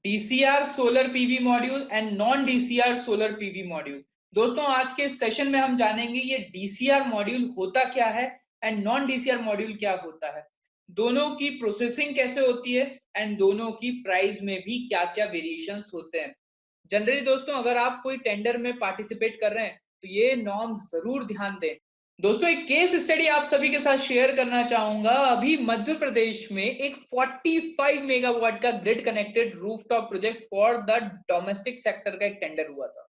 DCR solar PV module and non DCR solar PV module. दोस्तों आज के session में हम जानेंगे ये डीसीआर मॉड्यूल होता क्या है एंड नॉन डीसीआर मॉड्यूल क्या होता है, दोनों की प्रोसेसिंग कैसे होती है एंड दोनों की प्राइस में भी क्या क्या वेरिएशंस होते हैं। जनरली दोस्तों अगर आप कोई टेंडर में पार्टिसिपेट कर रहे हैं तो ये नॉर्म्स जरूर ध्यान दें। दोस्तों एक केस स्टडी आप सभी के साथ शेयर करना चाहूंगा। अभी मध्य प्रदेश में एक 45 मेगावाट का grid connected rooftop project for the domestic sector का एक टेंडर हुआ था।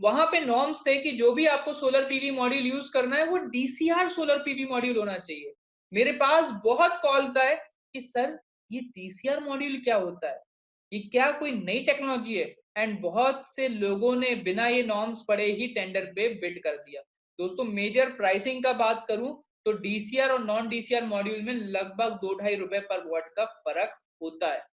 वहां पे नॉर्म्स थे कि जो भी आपको सोलर पीवी मॉड्यूल यूज करना है वो डीसीआर सोलर पीवी मॉड्यूल होना चाहिए। मेरे पास बहुत कॉल्स आए कि सर ये डीसीआर मॉड्यूल क्या होता है, ये क्या कोई नई टेक्नोलॉजी है, एंड बहुत से लोगों ने बिना ये नॉर्म्स पढ़े ही टेंडर पे बिड कर दिया। दोस्तों मेजर प्राइसिंग का बात करूं तो डीसीआर और नॉन डीसीआर मॉड्यूल में लगभग 2-2.5 रुपए पर वॉट का फर्क होता है।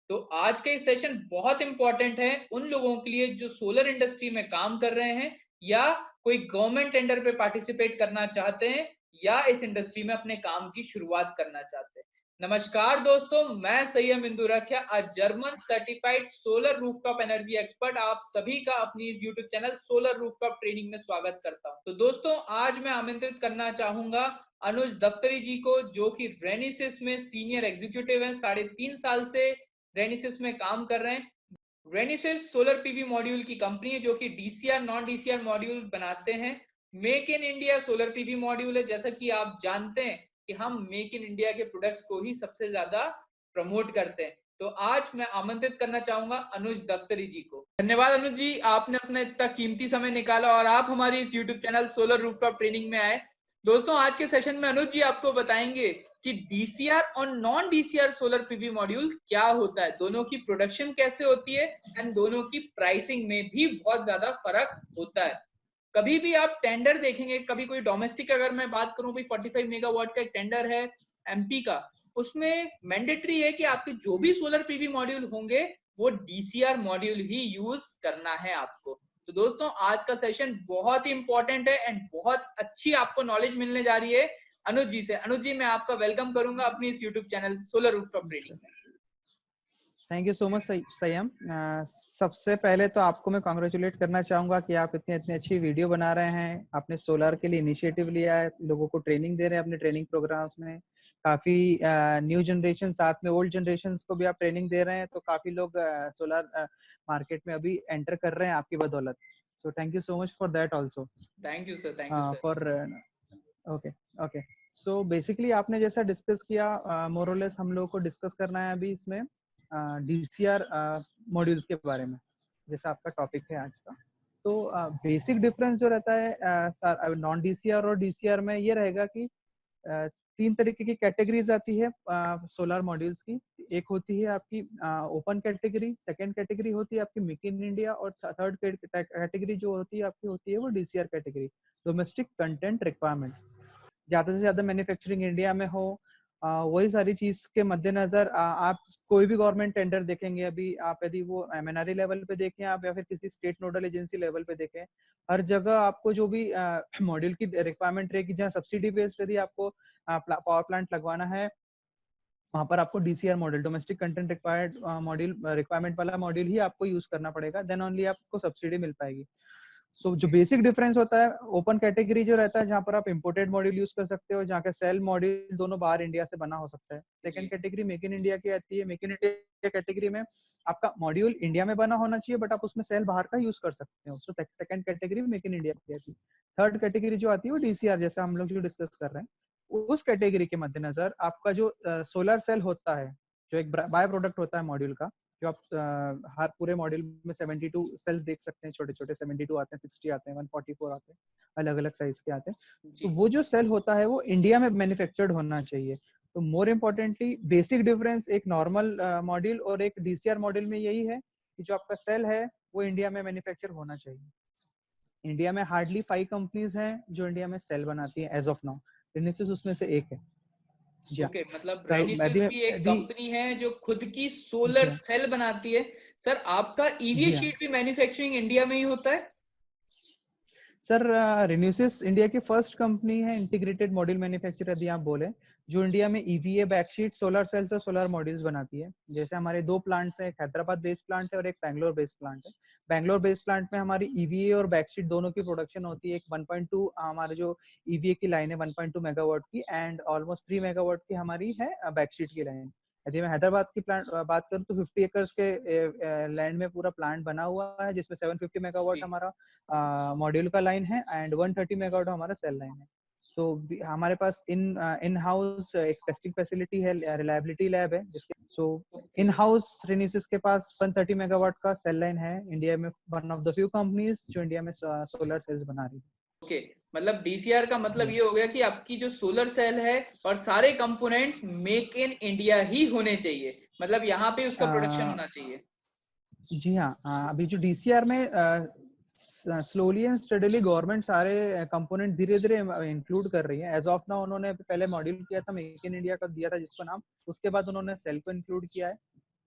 तो आज का ये सेशन बहुत इंपॉर्टेंट है उन लोगों के लिए जो सोलर इंडस्ट्री में काम कर रहे हैं या कोई गवर्नमेंट टेंडर पे पार्टिसिपेट करना चाहते हैं या इस इंडस्ट्री में अपने काम की शुरुआत करना चाहते हैं। नमस्कार दोस्तों, मैं Saiyam Indurkhiya, German certified solar rooftop energy expert, आप सभी का अपनी इस YouTube channel solar rooftop training में स्वागत करता हूं। तो दोस्तों आज मैं आमंत्रित करना चाहूंगा अनुज दफ्तरी जी को, जो कि रेनिसिस में सीनियर एग्जीक्यूटिव है, 3.5 साल से रेनिसिस में काम कर रहे हैं। रेनिसिस सोलर पीवी मॉड्यूल की कंपनी है जो कि डीसीआर नॉन डीसीआर मॉड्यूल बनाते हैं। Make in India solar PV module है, जैसा कि आप जानते हैं कि हम मेक इन इंडिया के प्रोडक्ट्स को ही सबसे ज्यादा प्रमोट करते हैं। तो आज मैं आमंत्रित करना चाहूंगा अनुज दफ्तरी जी को। धन्यवाद अनुज जी, आपने अपना इतना कीमती समय निकाला और आप हमारी इस YouTube channel solar rooftop training में आए। दोस्तों आज के सेशन में अनुज जी आपको बताएंगे कि डीसीआर और non DCR solar PV module क्या होता है, दोनों की प्रोडक्शन कैसे होती है एंड दोनों की प्राइसिंग में भी बहुत ज्यादा फर्क होता है। कभी भी आप टेंडर देखेंगे, कभी कोई डोमेस्टिक अगर मैं बात करूं, भाई 45 मेगावाट का एक टेंडर है एमपी का, उसमें मैंडेटरी है कि आपके जो भी सोलर पीवी मॉड्यूल होंगे वो डीसीआर मॉड्यूल ही यूज करना है आपको। तो दोस्तों आज का सेशन बहुत ही इंपॉर्टेंट है एंड बहुत अच्छी आपको नॉलेज मिलने जा रही है अनुज जी से। अनुज जी मैं आपका वेलकम करूंगा अपनी इस YouTube channel solar rooftop training में। थैंक यू सो मच संयम। सबसे पहले तो आपको मैं कॉन्ग्रेचुलेट करना चाहूंगा कि आप इतनी अच्छी वीडियो बना रहे हैं। आपने सोलर के लिए इनिशिएटिव लिया है, लोगों को ट्रेनिंग दे रहे हैं अपने ट्रेनिंग प्रोग्राम्स में। काफी न्यू जनरेशन, साथ में ओल्ड जनरेशन को भी आप ट्रेनिंग दे रहे हैं, तो काफी लोग सोलर मार्केट में अभी एंटर कर रहे हैं आपकी बदौलत। So thank you so much for that also. Thank you sir, thank you sir. For okay okay. So basically आपने जैसा डिस्कस किया, मोरलेस हम लोगों को डिस्कस करना है अभी इसमें डीसीआर मॉड्यूल्स के बारे में, जैसा आपका टॉपिक है आज का। तो बेसिक डिफरेंस जो रहता है नॉन डीसीआर और डीसीआर में ये रहेगा कि 3 तरीके की कैटेगरीज आती है सोलर मॉड्यूल्स की। एक होती है आपकी ओपन कैटेगरी, सेकंड कैटेगरी होती है आपकी मेक इन इंडिया, और थर्ड कैटेगरी जो होती है आपकी होती है वो DCR category, domestic content requirement. ज्यादा से ज्यादा मैन्युफैक्चरिंग इंडिया में हो, वही सारी चीज के मद्देनजर आप कोई भी गवर्नमेंट टेंडर देखेंगे, अभी आप यदि वो एमएनआरई लेवल पे देखें आप या फिर किसी स्टेट नोडल एजेंसी लेवल पे देखें, हर जगह आपको जो भी मॉड्यूल की रिक्वायरमेंट रहेगी, जहाँ सब्सिडी बेस्ड यदि आपको पावर प्लांट लगवाना है, वहां पर आपको DCR module, domestic content required module, requirement वाला मॉड्यूल ही आपको यूज करना पड़ेगा, देन ओनली आपको सब्सिडी मिल पाएगी। सो जो बेसिक डिफरेंस होता है, ओपन कैटेगरी जो रहता है जहाँ पर आप इंपोर्टेड मॉड्यूल यूज कर सकते हो, जहाँ का सेल मॉड्यूल दोनों बाहर इंडिया से बना हो सकता है। Second category make in India की आती है। मेक इन इंडिया कैटेगरी में आपका मॉड्यूल इंडिया में बना होना चाहिए, बट आप उसमें सेल बाहर का यूज कर सकते हो। So second category make in India की आती है। थर्ड कैटेगरी जो आती है वो डीसीआर, जैसा हम लोग जो डिस्कस कर रहे हैं, उस कैटेगरी के मद्देनजर आपका जो सोलर सेल होता है, जो एक बाय प्रोडक्ट होता है मॉड्यूल का, जो आप हर पूरे मॉड्यूल में 72 सेल्स देख सकते हैं, छोटे छोटे 72 आते हैं, 60 आते हैं, 144 आते हैं, अलग अलग साइज के आते हैं। तो वो जो सेल होता है वो इंडिया में मैन्युफैक्चर्ड होना चाहिए। तो मोर इम्पोर्टेंटली बेसिक डिफरेंस एक नॉर्मल मॉड्यूल और एक डीसीआर मॉड्यूल में यही है कि जो आपका सेल है वो इंडिया में मैन्युफैक्चर होना चाहिए। इंडिया में हार्डली 5 कंपनीज हैं जो इंडिया में सेल बनाती है एज ऑफ नाउ। रेनिसिस उसमें से एक है। ओके, मतलब रेनिसिस भी एक कंपनी है जो खुद की सोलर सेल बनाती है। सर आपका ईवी शीट भी मैन्युफैक्चरिंग इंडिया में ही होता है? सर रेन्यूसिस इंडिया की फर्स्ट कंपनी है इंटीग्रेटेड मॉड्यूल मैन्युफैक्चरर, यदि आप बोले, जो इंडिया में ईवीए, बैकशीट, सोलर सेल्स और सोलर मॉड्यूल्स बनाती है। जैसे हमारे दो प्लांट्स हैं, एक हैदराबाद बेस्ड प्लांट है और एक बैंगलोर बेस्ड प्लांट है। बैंगलोर बेस्ड प्लांट में हमारी ईवीए और बैकशीट दोनों की प्रोडक्शन होती है। एक 1.2 हमारे जो ईवीए की लाइन है 1.2 मेगावाट की, एंड ऑलमोस्ट 3 मेगावाट की हमारी है बैकशीट की लाइन। यदि मैं हैदराबाद की प्लांट बात करूँ तो 50 एकर्स के लैंड में पूरा प्लांट बना हुआ है, जिसमें 750 मेगावाट हमारा मॉड्यूल का लाइन है एंड 130 मेगावाट हमारा सेल लाइन है। तो हमारे पास इन हाउस एक टेस्टिंग फैसिलिटी है, रिलायबिलिटी लैब है, जिसके इन हाउस रेन्यूसिस के पास 130 मेगावाट का सेल लाइन है। इंडिया में one of the few companies जो इंडिया में सोलर सेल्स बना रही है। ओके, मतलब डीसीआर का मतलब ये हो गया कि आपकी जो सोलर सेल है और सारे कंपोनेंट्स मेक इन इंडिया ही होने चाहिए, मतलब यहाँ पे उसका प्रोडक्शन होना चाहिए। जी हाँ, अभी जो डीसीआर में स्लोली एंड स्टडीली गवर्नमेंट सारे कंपोनेंट धीरे धीरे इंक्लूड कर रही है। एज ऑफ नाउ उन्होंने पहले मॉड्यूल किया था, मेक इन इंडिया का दिया था जिसको नाम, उसके बाद उन्होंने सेल को इंक्लूड किया है।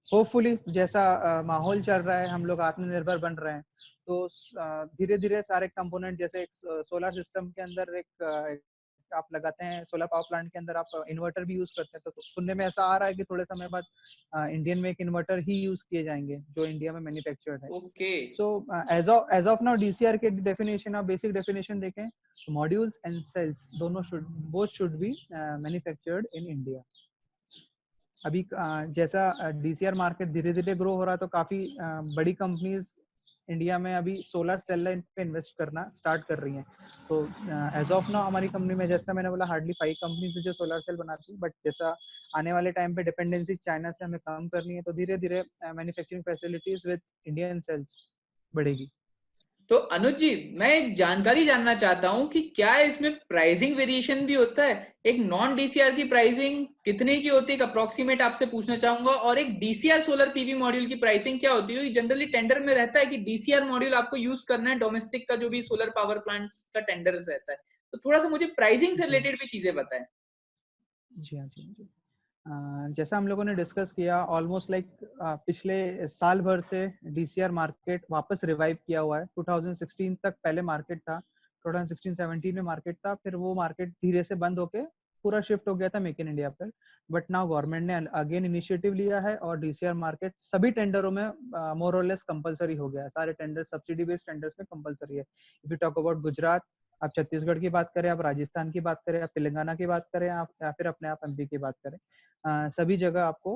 होपफुली जैसा माहौल चल रहा है, हम लोग आत्मनिर्भर बन रहे हैं, तो धीरे धीरे सारे कंपोनेंट, जैसे एक सोलर सिस्टम के अंदर एक आप लगाते हैं, सोलर पावर प्लांट के अंदर आप इन्वर्टर भी यूज करते हैं, तो सुनने में ऐसा आ रहा है कि थोड़े समय बाद इंडियन में एक इन्वर्टर ही यूज किए जाएंगे जो इंडिया में मैन्युफैक्चर्ड है। Okay, so as of now DCR के डेफिनेशन, आप बेसिक डेफिनेशन देखें तो मॉड्यूल्स एंड सेल्स दोनों both should be manufactured in India. अभी जैसा डीसीआर मार्केट धीरे धीरे ग्रो हो रहा है, तो काफी बड़ी कंपनीज इंडिया में अभी सोलर सेल लाइन पे इन्वेस्ट करना स्टार्ट कर रही हैं। तो एज ऑफ नाउ हमारी कंपनी में, जैसा मैंने बोला, हार्डली 5 कंपनीज जो सोलर सेल बनाती है, बट जैसा आने वाले टाइम पे डिपेंडेंसी चाइना से हमें कम करनी है, तो धीरे धीरे manufacturing facilities with Indian cells बढ़ेगी। तो अनुज जी, मैं एक जानकारी जानना चाहता हूँ कि क्या इसमें प्राइसिंग वेरिएशन भी होता है? एक नॉन डीसीआर की प्राइसिंग कितने की होती है, अप्रोक्सीमेट आपसे पूछना चाहूंगा, और एक डीसीआर सोलर पीवी मॉड्यूल की प्राइसिंग क्या होती है? जनरली टेंडर में रहता है कि डीसीआर मॉड्यूल आपको यूज करना है, डोमेस्टिक का जो भी सोलर पावर प्लांट्स का टेंडर रहता है, तो थोड़ा सा मुझे प्राइसिंग से जी रिलेटेड भी चीजें बताएं। जी हाँ, जी। जैसा हम लोगों ने डिस्कस किया, ऑलमोस्ट लाइक पिछले साल भर से डीसीआर मार्केट वापस रिवाइव किया हुआ है। 2016 तक पहले मार्केट था, 2016-17 में मार्केट था, फिर वो मार्केट धीरे से बंद होके पूरा शिफ्ट हो गया था मेक इन इंडिया पर। बट नाउ गवर्नमेंट ने अगेन इनिशिएटिव लिया है और डीसीआर मार्केट सभी टेंडरों में मोर और लेस कंपलसरी हो गया है। सारे टेंडर सब्सिडी बेस्ड टेंडर्स में कंपलसरी है। If you talk about Gujarat, आप छत्तीसगढ़ की बात करें, आप राजस्थान की बात करें, आप तेलंगाना की बात करें, आप या फिर अपने आप एमपी की बात करें, सभी जगह आपको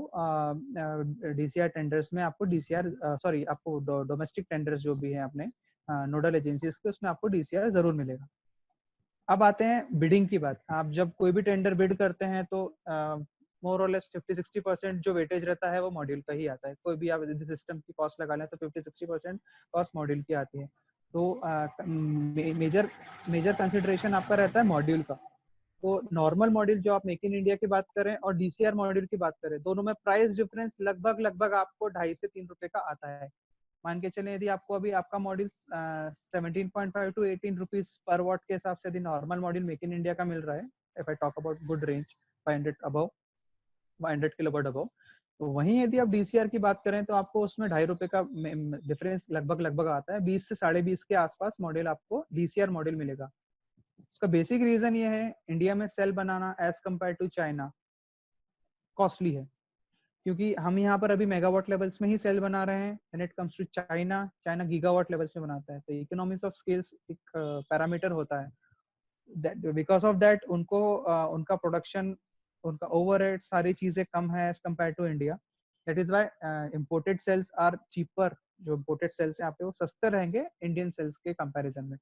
डीसीआर टेंडर्स में आपको डीसीआर सॉरी आपको डोमेस्टिक टेंडर्स जो भी है अपने नोडल एजेंसीज के, उसमें आपको डीसीआर जरूर मिलेगा। अब आते हैं बिडिंग की बात। आप जब कोई भी टेंडर बिड करते हैं तो मोर और लेस 50-60% जो वेटेज रहता है वो मॉड्यूल का ही आता है। कोई भी आप यदि सिस्टम की कॉस्ट लगा लें तो 50-60% कॉस्ट मॉड्यूल की आती है। तो मेजर मेजर कंसिडरेशन आपका रहता है मॉड्यूल का। तो नॉर्मल मॉड्यूल जो आप मेक इन इंडिया की बात करें और डीसीआर मॉड्यूल की बात करें, दोनों में प्राइस डिफरेंस लगभग लगभग आपको 2.5 से 3 रुपए का आता है। मान के चले, यदि आपको अभी आपका मॉड्यूल 17.5 टू 18 रुपीज पर वॉट के हिसाब से यदि normal module make in India का मिल रहा है, if I talk about good range 500 above, 500 kilowatt above, तो वहीं यदि आप डीसीआर की बात करें तो आपको उसमें 2.5 रुपए का डिफरेंस लगभग लगभग आता है। 20 से 20.5 के आसपास मॉड्यूल आपको डीसीआर मॉड्यूल मिलेगा। उसका बेसिक रीजन ये है, इंडिया में सेल बनाना as compare to China costly है, क्योंकि हम यहाँ पर अभी मेगावाट लेवल्स में ही सेल बना रहे हैं। When it comes to China, China gigawatt levels में बनाता है। तो इकोनॉमिक्स ऑफ स्केल्स एक पैरामीटर होता है। बिकॉज ऑफ दैट उनको उनका प्रोडक्शन, उनका ओवरहेड, सारी चीजें कम है as compare to India. That is why imported cells are cheaper. जो इम्पोर्टेड सेल्स हैं यहाँ पे वो सस्ते रहेंगे इंडियन सेल्स के कंपैरिजन में।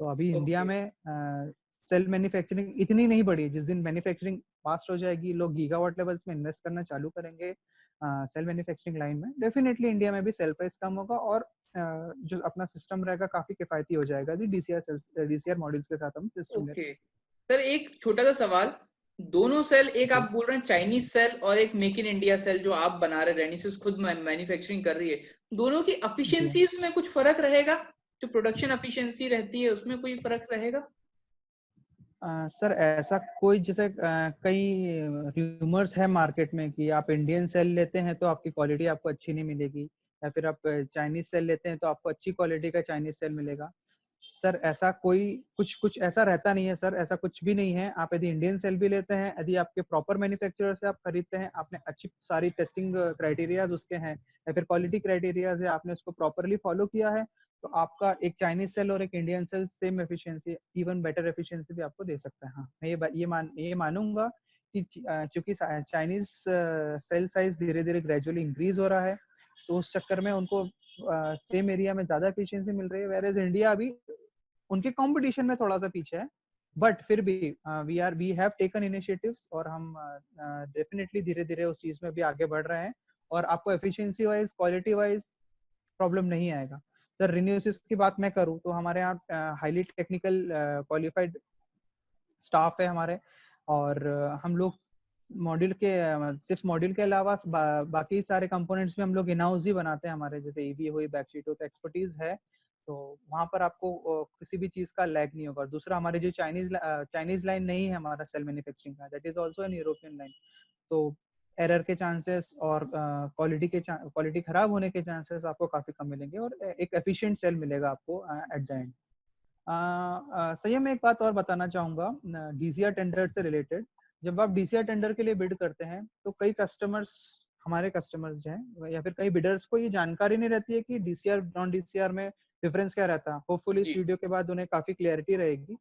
तो अभी इंडिया ओके, में सेल मैन्युफैक्चरिंग इतनी नहीं बढ़ी। जिस दिन मैन्युफैक्चरिंग फास्ट हो जाएगी, लोग गीगावाट लेवल्स में इन्वेस्ट करना चालू करेंगे सेल मैन्युफैक्चरिंग लाइन में, डेफिनेटली इंडिया में भी सेल प्राइस कम होगा और जो अपना सिस्टम रहेगा काफी किफायती हो जाएगा जी डीसीआर सेल्स, डीसीआर मॉड्यूल्स के साथ हम सिस्टम ले। ओके सर, एक छोटा सा सवाल। दोनों सेल, एक जी आप बोल रहे हैं चाइनीज सेल और एक मेक इन इंडिया सेल जो आप बना रहे, रेनिसिस खुद मैन्युफैक्चरिंग कर रही है, दोनों की जी एफिशिएंसीज में कुछ फर्क रहेगा? जो प्रोडक्शन एफिशिएंसी रहती है उसमें कोई फर्क रहेगा? सर ऐसा कोई, जैसे कई रूमर्स है मार्केट में कि आप इंडियन सेल लेते हैं तो आपकी क्वालिटी आपको अच्छी नहीं मिलेगी, या फिर आप चाइनीज सेल लेते हैं तो आपको अच्छी क्वालिटी का चाइनीज सेल मिलेगा। सर ऐसा कोई कुछ ऐसा रहता नहीं है सर, ऐसा कुछ भी नहीं है। आप यदि इंडियन सेल भी लेते हैं, यदि आपके प्रॉपर मैन्युफैक्चरर से आप खरीदते हैं, आपने अच्छी सारी टेस्टिंग क्राइटेरियाज उसके हैं या फिर क्वालिटी क्राइटेरियाज है, आपने उसको प्रॉपरली फॉलो किया है, तो आपका एक चाइनीज सेल और एक Indian cell same efficiency, even better efficiency भी आपको दे सकता है। हाँ, मैं ये मानूंगा कि चूंकि चाइनीज सेल साइज धीरे धीरे ग्रेजुअली इंक्रीज हो रहा है, तो उस चक्कर में उनको सेम एरिया में ज्यादा एफिशिएंसी मिल रही है, वेयर एज इंडिया अभी उनके कंपटीशन में थोड़ा सा पीछे है। बट फिर भी वी हैव टेकन इनिशिएटिव्स और हम डेफिनेटली धीरे धीरे उस चीज में भी आगे बढ़ रहे हैं और आपको efficiency wise, quality wise problem नहीं आएगा। सर रिन्यूसिस की बात मैं करूँ तो हमारे यहाँ हाईली टेक्निकल क्वालिफाइड स्टाफ है हमारे, और हम लोग मॉड्यूल के सिर्फ मॉड्यूल के अलावा बाकी सारे कंपोनेंट्स भी हम लोग इन हाउस ही बनाते हैं हमारे, जैसे ईवी हुई, बैकशीट हो, तो एक्सपर्टीज है, तो वहां पर आपको किसी भी चीज का लैग नहीं होगा। दूसरा, हमारे जो चाइनीज लाइन नहीं है हमारा सेल मैन्युफैक्चरिंग का, that is also an European line, तो एरर के चांसेस और क्वालिटी खराब होने के चांसेस आपको काफी कम मिलेंगे और एक एफिशिएंट सेल मिलेगा आपको एट द एंड। सही, मैं एक बात और बताना चाहूंगा डीसीआर टेंडर से रिलेटेड। जब आप डीसीआर टेंडर के लिए बिड करते हैं तो कई कस्टमर्स, हमारे कस्टमर्स जो हैं या फिर कई बिडर्स को ये जानकारी नहीं रहती है कि डीसीआर नॉन डीसीआर में डिफरेंस क्या रहता है। होपफुली इस जी वीडियो के बाद उन्हें काफी क्लियरिटी रहेगी।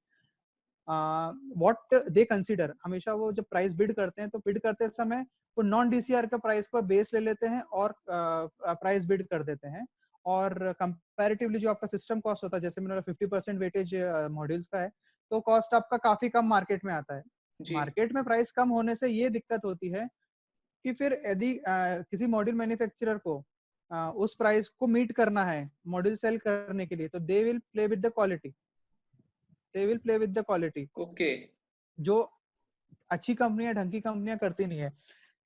व्हाट दे कंसीडर, हमेशा वो जब प्राइस बिड करते हैं तो बिड करते समय वो नॉन डीसीआर का प्राइस को बेस ले लेते हैं और प्राइस बिड कर देते हैं, और कंपैरेटिवली जो आपका सिस्टम कॉस्ट होता है, जैसे मैंने 50% वेटेज मॉड्यूल्स का है, तो कॉस्ट आपका काफी कम मार्केट में आता है। जी मार्केट में प्राइस कम होने से ये दिक्कत होती है कि फिर यदि किसी मॉड्यूल मैन्युफैक्चरर को उस प्राइस को मीट करना है मॉड्यूल सेल करने के लिए, तो they will play with the quality, they will play with the quality, okay जो अच्छी कंपनियां, ढंग की कंपनियां करती नहीं है।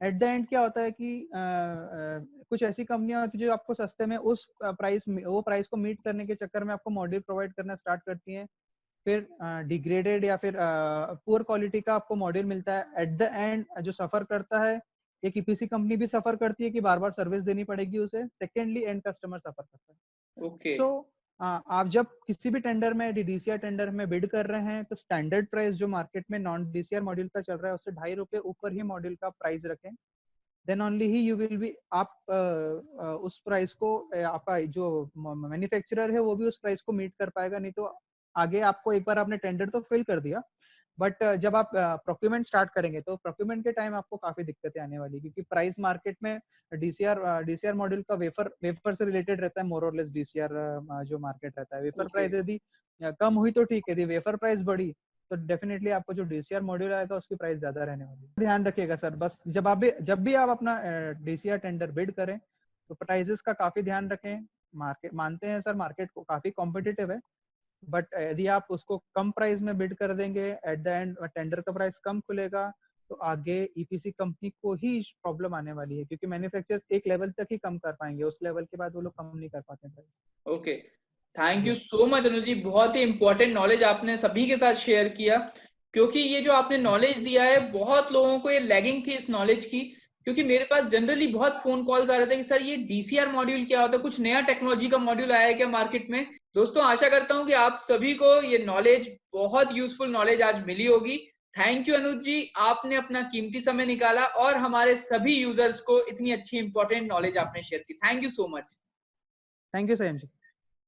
एट द एंड क्या होता है कि कुछ ऐसी कंपनियां होती है जो आपको सस्ते में उस वो प्राइस को मीट करने के चक्कर में आपको मॉड्यूल प्रोवाइड करना स्टार्ट करती हैं, फिर डिग्रेडेड या फिर पुअर क्वालिटी का आपको मॉड्यूल मिलता है। एट द एंड जो सफर करता है, एक ईपीसी कंपनी भी सफर करती है कि बार बार सर्विस देनी पड़ेगी उसे, सेकेंडली एंड कस्टमर सफर करता है। ओके सो आप जब किसी भी टेंडर में, डीसीआर टेंडर में बिड कर रहे हैं, तो स्टैंडर्ड प्राइस जो मार्केट में नॉन डीसीआर मॉड्यूल का चल रहा है उससे ₹2.5 ऊपर ही मॉड्यूल का प्राइस रखें, देन ओनली ही यू विल बी, आप उस प्राइस को आपका जो मैन्युफैक्चरर है वो भी उस प्राइस को मीट कर पाएगा। नहीं तो आगे आपको, एक बार आपने टेंडर तो फिल कर दिया, बट जब आप प्रोक्यूरमेंट स्टार्ट करेंगे तो प्रोक्यूरमेंट के टाइम आपको काफी दिक्कतें आने वाली, क्योंकि प्राइस मार्केट में डीसीआर मॉड्यूल का वेफर से रिलेटेड रहता है, मोर और लेस डीसीआर जो मार्केट रहता है। वेफर ओके प्राइस यदि कम हुई तो ठीक है, यदि वेफर प्राइस बढ़ी तो डेफिनेटली आपको जो डीसीआर मॉड्यूल आएगा उसकी प्राइस ज्यादा रहने वाली है। ध्यान रखिएगा सर, बस जब भी आप अपना डीसीआर टेंडर बिड करें तो प्राइसेस का काफी ध्यान रखें। मार्केट, मानते हैं सर, मार्केट को काफी कॉम्पिटिटिव है, बट यदि आप उसको कम प्राइस में बिड कर देंगे, एट द एंड टेंडर का प्राइस कम खुलेगा, तो आगे ईपीसी कंपनी को ही प्रॉब्लम आने वाली है, क्योंकि मैन्युफैक्चरर एक लेवल तक ही कम कर पाएंगे, उस लेवल के बाद वो लोग कम नहीं कर पाते प्राइस। ओके थैंक यू जी सो मच अनुज जी, बहुत ही इंपॉर्टेंट नॉलेज आपने सभी के साथ शेयर किया, क्योंकि ये जो आपने नॉलेज दिया है बहुत लोगों को ये लैगिंग थी इस नॉलेज की। क्योंकि मेरे पास जनरली बहुत फोन कॉल्स आ रहे थे कि सर ये डीसीआर मॉड्यूल क्या होता है, कुछ नया टेक्नोलॉजी का मॉड्यूल आया है क्या मार्केट में। दोस्तों आशा करता हूँ कि आप सभी को ये नॉलेज, बहुत यूजफुल नॉलेज आज मिली होगी। थैंक यू अनुज जी, आपने अपना कीमती समय निकाला और हमारे सभी यूजर्स को इतनी अच्छी इंपॉर्टेंट नॉलेज आपने शेयर की। Thank you so much. Thank you Sam ji.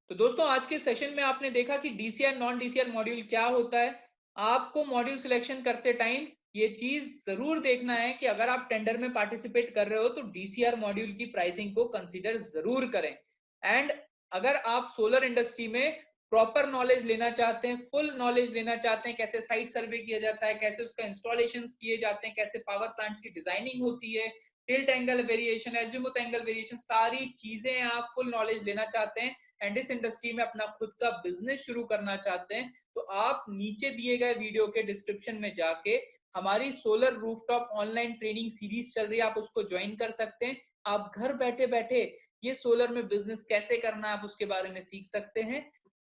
तो दोस्तों आज के सेशन में आपने देखा कि डीसीआर नॉन डीसीआर मॉड्यूल क्या होता है। आपको मॉड्यूल सिलेक्शन करते टाइम ये चीज जरूर देखना है कि अगर आप टेंडर में पार्टिसिपेट कर रहे हो तो डीसीआर मॉड्यूल की प्राइसिंग को कंसीडर जरूर करें। एंड अगर आप सोलर इंडस्ट्री में प्रॉपर नॉलेज लेना चाहते हैं, फुल नॉलेज लेना चाहते हैं, कैसे साइट सर्वे किया जाता है, कैसे उसका इंस्टॉलेशन किए जाते हैं, कैसे पावर प्लांट्स की डिजाइनिंग होती है, tilt angle variation, azimuth angle variation, सारी चीजें आप फुल नॉलेज लेना चाहते हैं एंड इस इंडस्ट्री में अपना खुद का बिजनेस शुरू करना चाहते हैं, तो आप नीचे दिए गए वीडियो के डिस्क्रिप्शन में जाके हमारी solar rooftop online training series चल रही है, आप उसको ज्वाइन कर सकते हैं। आप घर बैठे बैठे ये सोलर में बिजनेस कैसे करना है आप उसके बारे में सीख सकते हैं।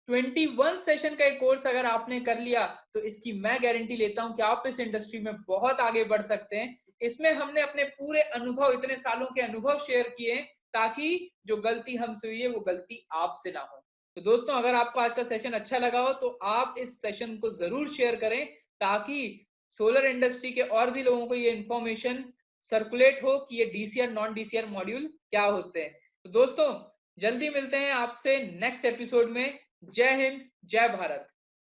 21 सेशन का एक कोर्स अगर आपने कर लिया तो इसकी मैं गारंटी लेता हूं कि आप इस इंडस्ट्री में बहुत आगे बढ़ सकते हैं। इसमें हमने अपने पूरे अनुभव, इतने सालों के अनुभव शेयर किए ताकि जो गलती हमसे हुई है वो गलती आपसे ना हो। तो दोस्तों अगर आपको आज का सेशन अच्छा लगा हो तो आप इस सेशन को जरूर शेयर करें, ताकि सोलर इंडस्ट्री के और भी लोगों को ये इंफॉर्मेशन सर्कुलेट हो कि ये डीसीआर नॉन डीसीआर मॉड्यूल क्या होते हैं। तो दोस्तों जल्दी मिलते हैं आपसे नेक्स्ट एपिसोड में। जय हिंद, जय भारत।